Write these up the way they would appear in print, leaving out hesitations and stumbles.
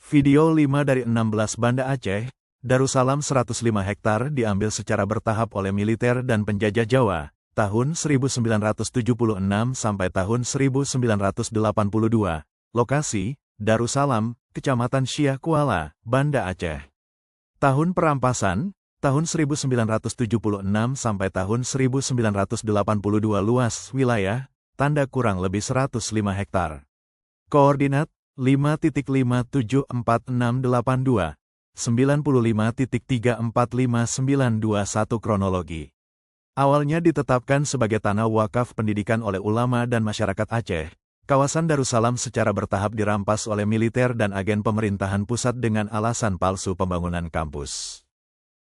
Video 5 dari 16 Banda Aceh, Darussalam 105 hektar diambil secara bertahap oleh militer dan penjajah Jawa, tahun 1976 sampai tahun 1982. Lokasi, Darussalam, Kecamatan Syah Kuala, Banda Aceh. Tahun perampasan, tahun 1976 sampai tahun 1982. Luas wilayah, tanda kurang lebih 105 hektar. Koordinat, 5.5746682, 95.345921. Kronologi. Awalnya ditetapkan sebagai tanah wakaf pendidikan oleh ulama dan masyarakat Aceh, kawasan Darussalam secara bertahap dirampas oleh militer dan agen pemerintahan pusat dengan alasan palsu pembangunan kampus.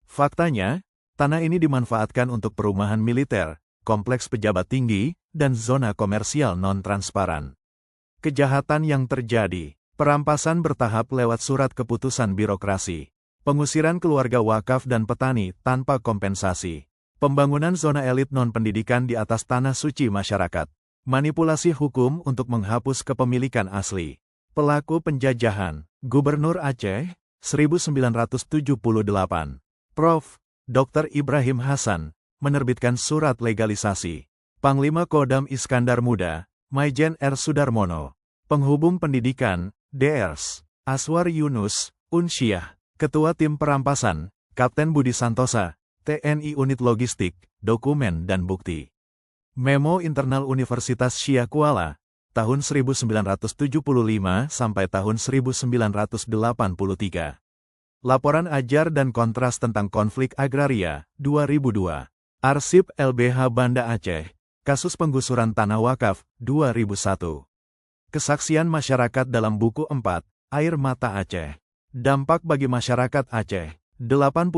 Faktanya, tanah ini dimanfaatkan untuk perumahan militer, kompleks pejabat tinggi, dan zona komersial non-transparan. Kejahatan yang terjadi, perampasan bertahap lewat surat keputusan birokrasi, pengusiran keluarga wakaf dan petani tanpa kompensasi, pembangunan zona elit non-pendidikan di atas tanah suci masyarakat, manipulasi hukum untuk menghapus kepemilikan asli. Pelaku penjajahan, Gubernur Aceh, 1978. Prof. Dr. Ibrahim Hasan, menerbitkan surat legalisasi. Panglima Kodam Iskandar Muda, Maijen R. Sudarmono. Penghubung Pendidikan, Drs. Aswar Yunus, Unsyah. Ketua Tim Perampasan, Kapten Budi Santosa, TNI Unit Logistik, Dokumen dan Bukti. Memo Internal Universitas Syah Kuala, tahun 1975 sampai tahun 1983. Laporan Ajar dan Kontras tentang Konflik Agraria, 2002. Arsip LBH Banda Aceh, Kasus Penggusuran Tanah Wakaf, 2001. Kesaksian Masyarakat dalam Buku 4, Air Mata Aceh. Dampak bagi masyarakat Aceh, 87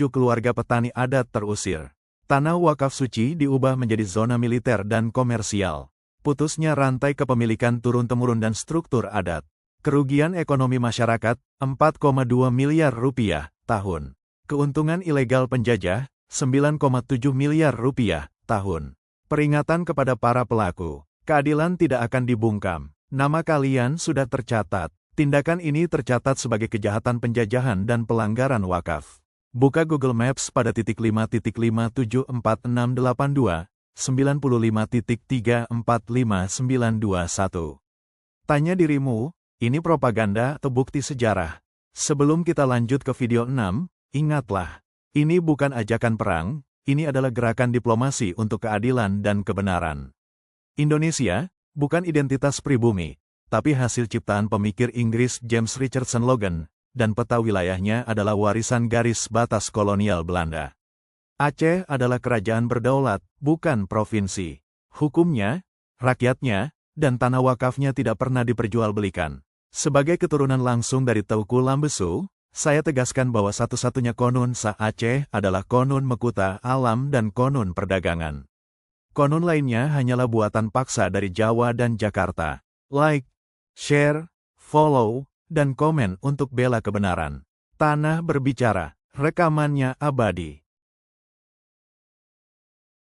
keluarga petani adat terusir. Tanah wakaf suci diubah menjadi zona militer dan komersial. Putusnya rantai kepemilikan turun-temurun dan struktur adat. Kerugian ekonomi masyarakat, 4,2 miliar rupiah, tahun. Keuntungan ilegal penjajah, 9,7 miliar rupiah, tahun. Peringatan kepada para pelaku, keadilan tidak akan dibungkam. Nama kalian sudah tercatat. Tindakan ini tercatat sebagai kejahatan penjajahan dan pelanggaran wakaf. Buka Google Maps pada *5.574682, 95.345921. Tanya dirimu, ini propaganda atau bukti sejarah? Sebelum kita lanjut ke video 6, ingatlah, ini bukan ajakan perang, ini adalah gerakan diplomasi untuk keadilan dan kebenaran. Indonesia, bukan identitas pribumi, tapi hasil ciptaan pemikir Inggris James Richardson Logan, dan peta wilayahnya adalah warisan garis batas kolonial Belanda. Aceh adalah kerajaan berdaulat, bukan provinsi. Hukumnya, rakyatnya, dan tanah wakafnya tidak pernah diperjualbelikan. Sebagai keturunan langsung dari Teuku Lambesu, saya tegaskan bahwa satu-satunya konun sah Aceh adalah konun Mekuta Alam dan konun perdagangan. Konun lainnya hanyalah buatan paksa dari Jawa dan Jakarta. Like, share, follow, dan komen untuk bela kebenaran. Tanah berbicara, rekamannya abadi.